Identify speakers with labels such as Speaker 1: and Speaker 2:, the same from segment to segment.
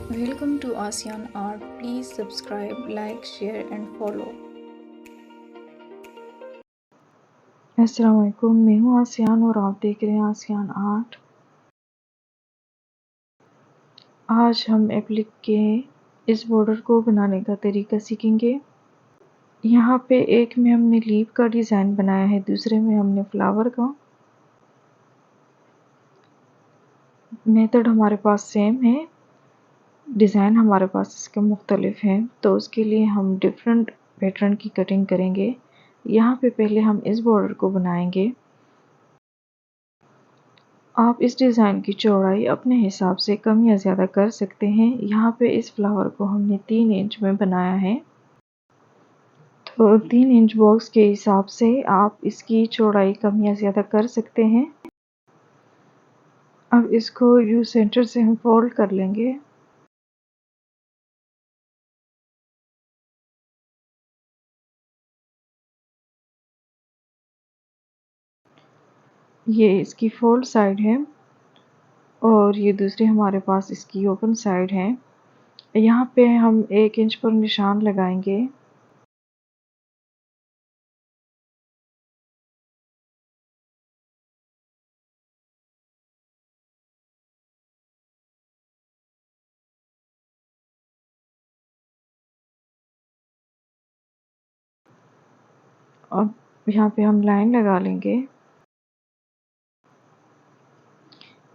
Speaker 1: Welcome to ASEAN Art. Please subscribe, like, share, and follow.
Speaker 2: अस्सलाम वालेकुम, मैं हूँ आसियान और आप देख रहे हैं आसियान आर्ट। आज हम एप्लिक के इस बॉर्डर को बनाने का तरीका सीखेंगे। यहाँ पे एक में हमने लीफ का डिज़ाइन बनाया है, दूसरे में हमने फ्लावर का। मेथड हमारे पास सेम है, डिज़ाइन हमारे पास इसके मुख्तलिफ हैं, तो उसके लिए हम डिफरेंट पैटर्न की कटिंग करेंगे। यहाँ पे पहले हम इस बॉर्डर को बनाएंगे। आप इस डिज़ाइन की चौड़ाई अपने हिसाब से कम या ज़्यादा कर सकते हैं। यहाँ पे इस फ्लावर को हमने 3 इंच में बनाया है, तो 3 इंच बॉक्स के हिसाब से आप इसकी चौड़ाई कम या ज़्यादा कर सकते हैं। अब इसको यू सेंटर से हम फोल्ड कर लेंगे। ये इसकी फोल्ड साइड है और ये दूसरी हमारे पास इसकी ओपन साइड है। यहाँ पे हम 1 इंच पर निशान लगाएंगे। अब यहाँ पे हम लाइन लगा लेंगे।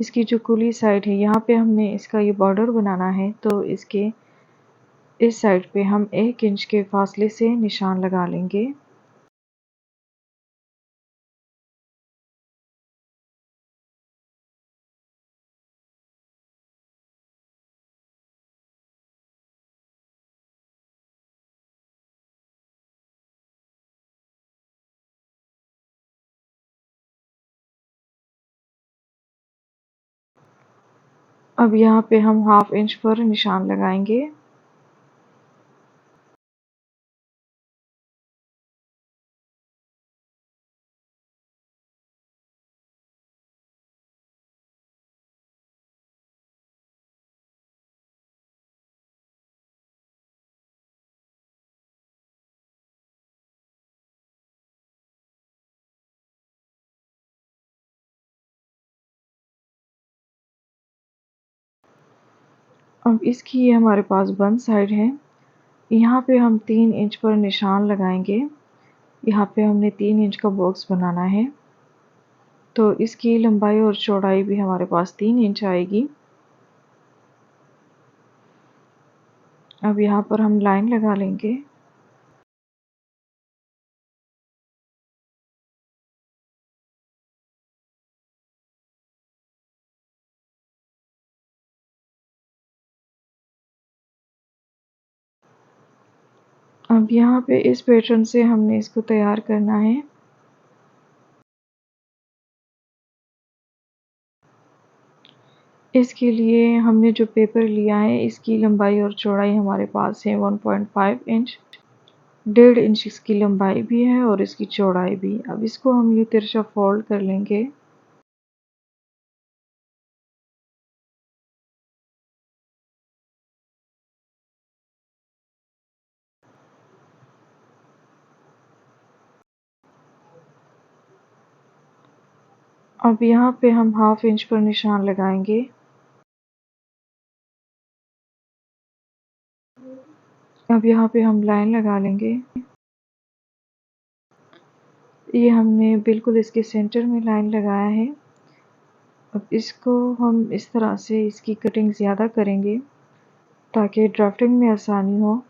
Speaker 2: इसकी जो कुली साइड है, यहाँ पे हमने इसका ये बॉर्डर बनाना है, तो इसके इस साइड पे हम 1 इंच के फासले से निशान लगा लेंगे। अब यहाँ पे हम 1/2 इंच पर निशान लगाएंगे। अब इसकी ये हमारे पास बंद साइड है। यहाँ पे हम 3 इंच पर निशान लगाएंगे। यहाँ पे हमने 3 इंच का बॉक्स बनाना है, तो इसकी लंबाई और चौड़ाई भी हमारे पास 3 इंच आएगी। अब यहाँ पर हम लाइन लगा लेंगे। अब यहाँ पे इस पैटर्न से हमने इसको तैयार करना है। इसके लिए हमने जो पेपर लिया है, इसकी लंबाई और चौड़ाई हमारे पास है 1.5 इंच। 1.5 इंच इसकी लंबाई भी है और इसकी चौड़ाई भी। अब इसको हम ये तिरछा फोल्ड कर लेंगे। अब यहाँ पे हम 1/2 इंच पर निशान लगाएंगे। अब यहाँ पे हम लाइन लगा लेंगे। ये हमने बिल्कुल इसके सेंटर में लाइन लगाया है। अब इसको हम इस तरह से इसकी कटिंग ज़्यादा करेंगे ताकि ड्राफ्टिंग में आसानी हो।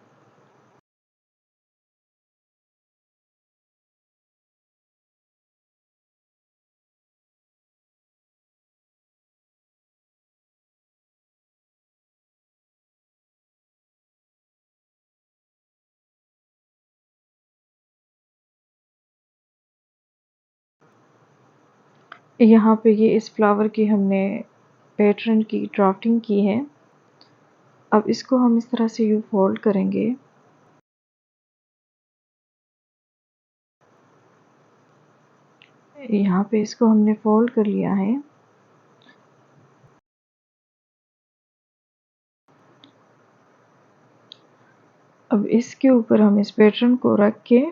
Speaker 2: यहाँ पे ये इस फ्लावर की हमने पैटर्न की ड्राफ्टिंग की है। अब इसको हम इस तरह से यूँ फोल्ड करेंगे। यहाँ पे इसको हमने फोल्ड कर लिया है। अब इसके ऊपर हम इस पैटर्न को रख के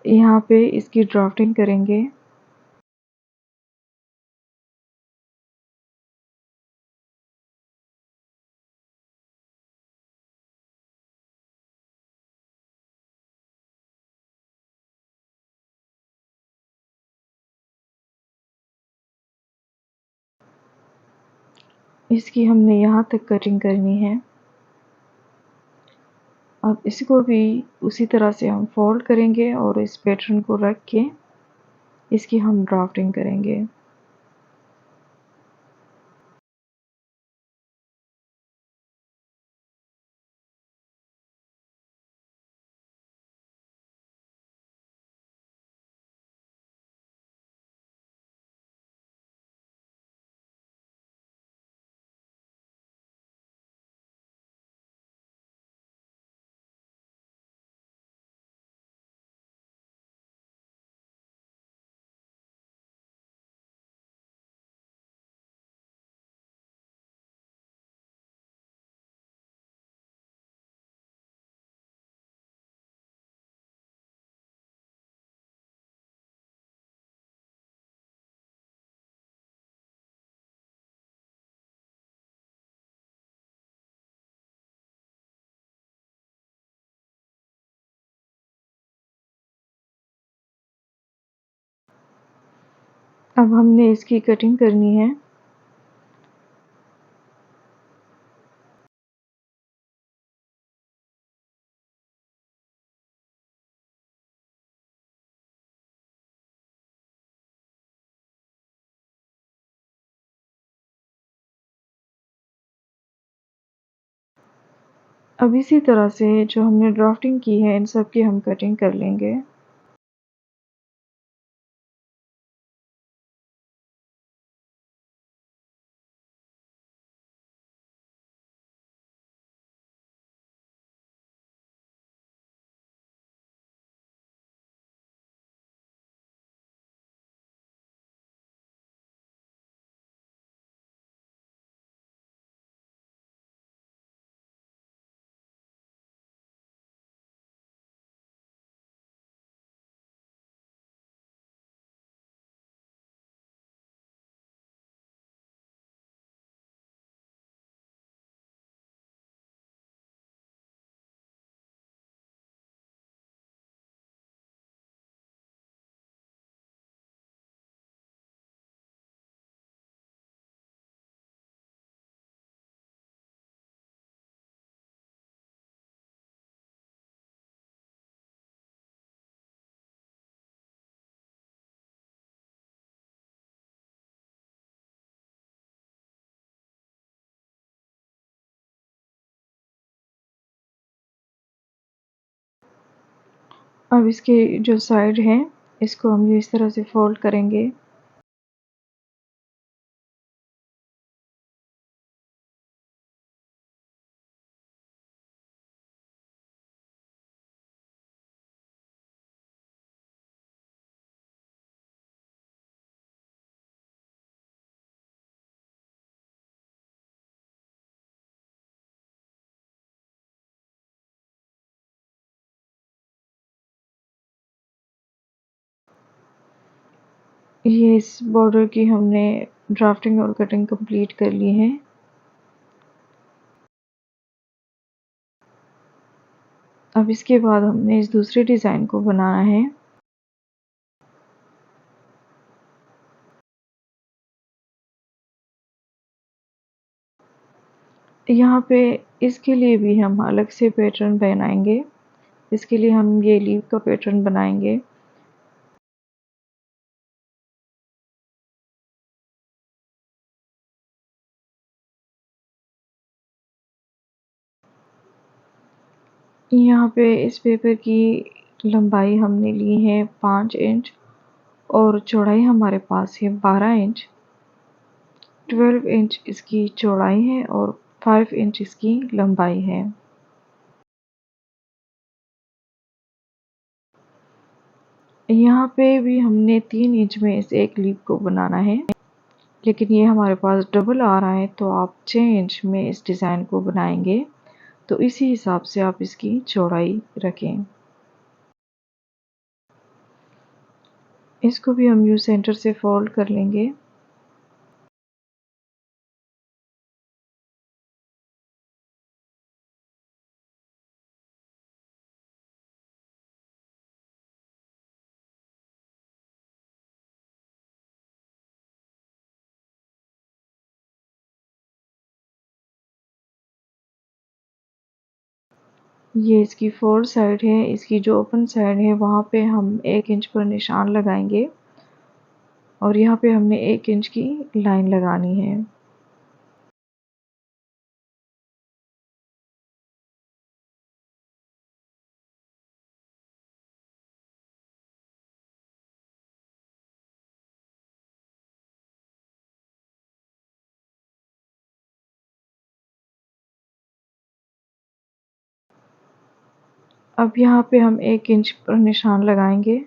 Speaker 2: यहाँ पे इसकी ड्राफ्टिंग करेंगे। इसकी हमने यहाँ तक कटिंग करनी है। अब इसको भी उसी तरह से हम फोल्ड करेंगे और इस पैटर्न को रख के इसकी हम ड्राफ्टिंग करेंगे। अब हमने इसकी कटिंग करनी है। अब इसी तरह से जो हमने ड्राफ्टिंग की है इन सब की हम कटिंग कर लेंगे। अब इसके जो साइड है इसको हम इस तरह से फोल्ड करेंगे। ये इस बॉर्डर की हमने ड्राफ्टिंग और कटिंग कंप्लीट कर ली है। अब इसके बाद हमने इस दूसरे डिज़ाइन को बनाना है। यहाँ पे इसके लिए भी हम अलग से पैटर्न बनाएंगे। इसके लिए हम ये लीव का पैटर्न बनाएंगे। यहाँ पे इस पेपर की लंबाई हमने ली है 5 इंच और चौड़ाई हमारे पास है 12 इंच। 12 इंच इसकी चौड़ाई है और 5 इंच इसकी लंबाई है। यहाँ पे भी हमने 3 इंच में इस एक लीव को बनाना है, लेकिन ये हमारे पास डबल आ रहा है तो आप 6 इंच में इस डिज़ाइन को बनाएंगे तो इसी हिसाब से आप इसकी चौड़ाई रखें। इसको भी हम यू सेंटर से फोल्ड कर लेंगे। ये इसकी फोर साइड है। इसकी जो ओपन साइड है वहाँ पे हम 1 इंच पर निशान लगाएंगे और यहाँ पे हमने 1 इंच की लाइन लगानी है। अब यहाँ पे हम 1 इंच पर निशान लगाएंगे।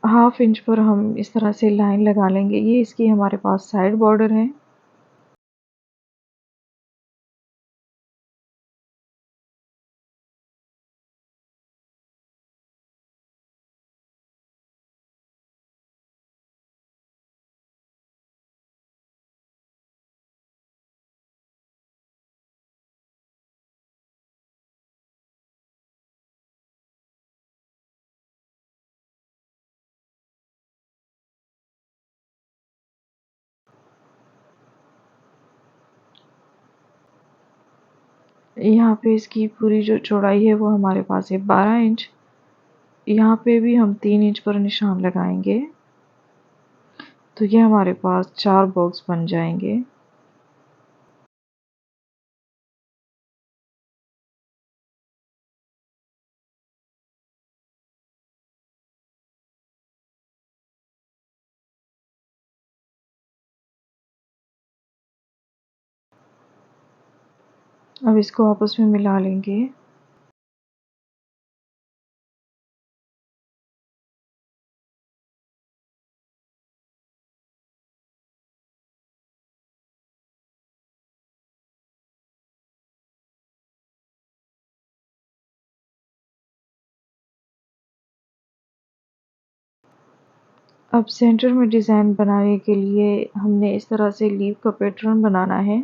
Speaker 2: हाफ इंच पर हम इस तरह से लाइन लगा लेंगे। ये इसकी हमारे पास साइड बॉर्डर है। यहाँ पे इसकी पूरी जो चौड़ाई है वो हमारे पास है 12 इंच। यहाँ पे भी हम 3 इंच पर निशान लगाएंगे तो ये हमारे पास 4 बॉक्स बन जाएंगे। अब इसको आपस में मिला लेंगे। अब सेंटर में डिज़ाइन बनाने के लिए हमने इस तरह से लीफ का पैटर्न बनाना है।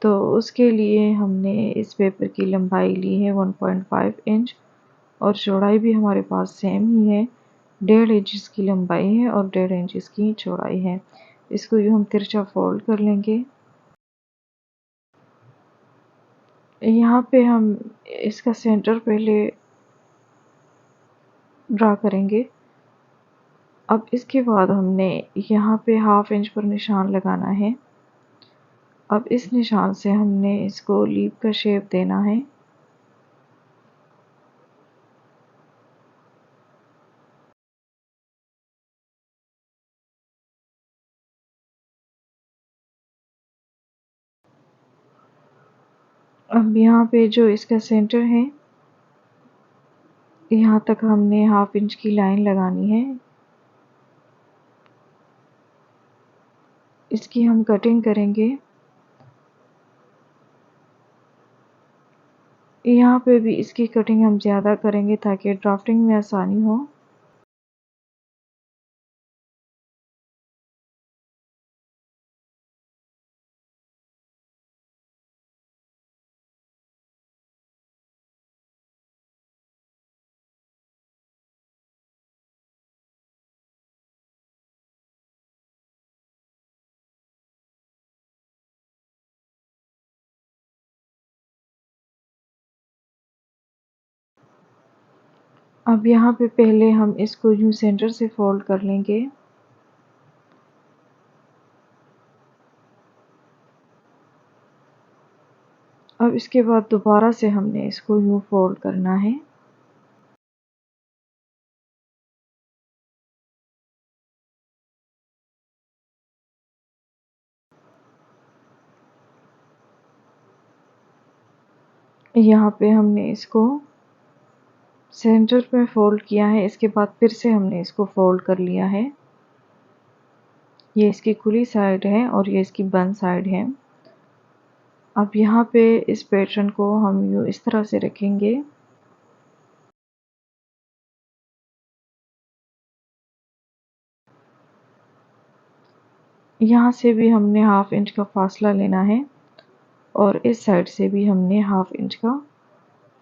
Speaker 2: तो उसके लिए हमने इस पेपर की लंबाई ली है 1.5 इंच और चौड़ाई भी हमारे पास सेम ही है। 1.5 इंच इसकी लंबाई है और 1.5 इंच इसकी चौड़ाई है। इसको यूँ हम तिरछा फोल्ड कर लेंगे। यहाँ पे हम इसका सेंटर पहले ड्रा करेंगे। अब इसके बाद हमने यहाँ पे हाफ इंच पर निशान लगाना है। अब इस निशान से हमने इसको लीफ का शेप देना है। अब यहाँ पे जो इसका सेंटर है यहाँ तक हमने हाफ इंच की लाइन लगानी है। इसकी हम कटिंग करेंगे। यहाँ पे भी इसकी कटिंग हम ज़्यादा करेंगे ताकि ड्राफ्टिंग में आसानी हो। अब यहाँ पे पहले हम इसको यूँ सेंटर से फोल्ड कर लेंगे। अब इसके बाद दोबारा से हमने इसको यूँ फोल्ड करना है। यहाँ पे हमने इसको सेंटर पे फोल्ड किया है, इसके बाद फिर से हमने इसको फोल्ड कर लिया है। ये इसकी खुली साइड है और ये इसकी बंद साइड है। अब यहाँ पे इस पैटर्न को हम यूँ इस तरह से रखेंगे। यहाँ से भी हमने हाफ इंच का फासला लेना है और इस साइड से भी हमने हाफ इंच का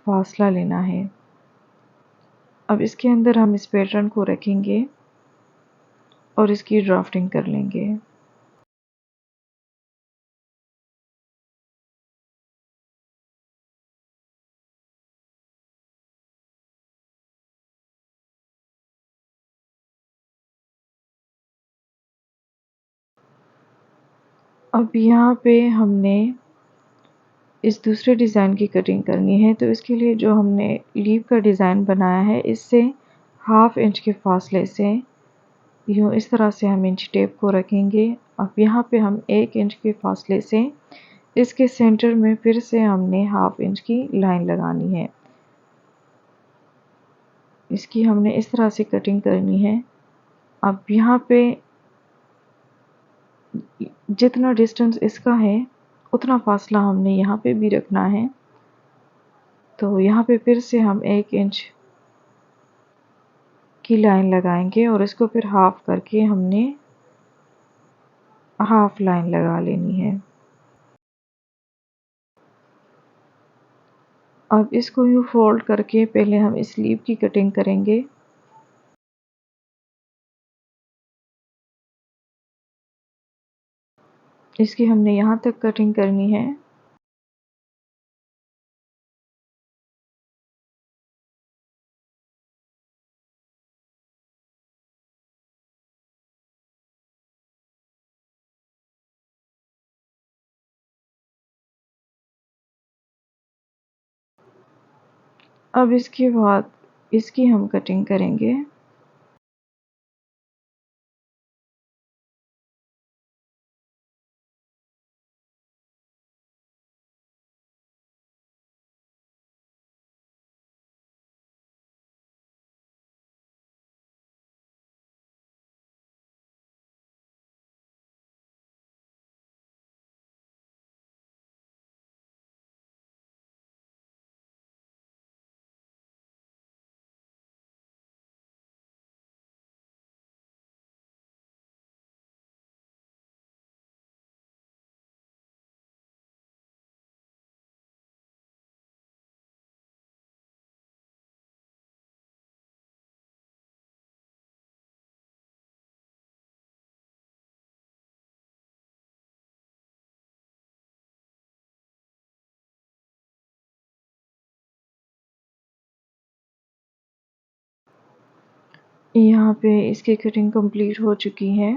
Speaker 2: फासला लेना है। अब इसके अंदर हम इस पैटर्न को रखेंगे और इसकी ड्राफ्टिंग कर लेंगे। अब यहाँ पे हमने इस दूसरे डिज़ाइन की कटिंग करनी है, तो इसके लिए जो हमने लीव का डिज़ाइन बनाया है, इससे हाफ इंच के फासले से यूँ इस तरह से हम इंच टेप को रखेंगे। अब यहाँ पे हम 1 इंच के फासले से इसके सेंटर में फिर से हमने हाफ इंच की लाइन लगानी है। इसकी हमने इस तरह से कटिंग करनी है। अब यहाँ पे जितना डिस्टेंस इसका है उतना फासला हमने यहाँ पे भी रखना है। तो यहाँ पे फिर से हम 1 इंच की लाइन लगाएंगे और इसको फिर हाफ करके हमने हाफ लाइन लगा लेनी है। अब इसको यूँ फोल्ड करके पहले हम इस स्लीव की कटिंग करेंगे। इसकी हमने यहाँ तक कटिंग करनी है। अब इसके बाद इसकी हम कटिंग करेंगे। यहाँ पे इसकी कटिंग कंप्लीट हो चुकी है।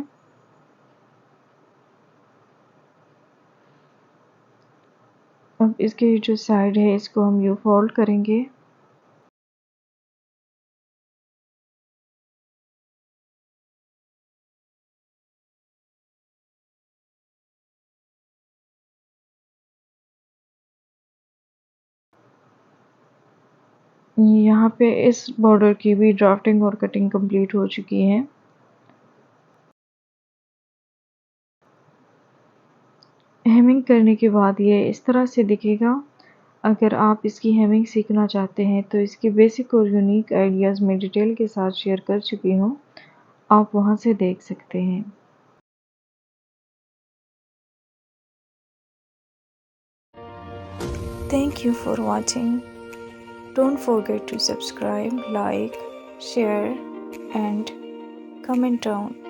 Speaker 2: अब इसके जो साइड है इसको हम यूँ फोल्ड करेंगे। यहाँ पे इस बॉर्डर की भी ड्राफ्टिंग और कटिंग कंप्लीट हो चुकी है। हेमिंग करने के बाद ये इस तरह से दिखेगा। अगर आप इसकी हेमिंग सीखना चाहते हैं तो इसके बेसिक और यूनिक आइडियाज़ मैं डिटेल के साथ शेयर कर चुकी हूँ, आप वहाँ से देख सकते हैं।
Speaker 1: Thank you for watching. Don't forget to subscribe, like, share and comment down.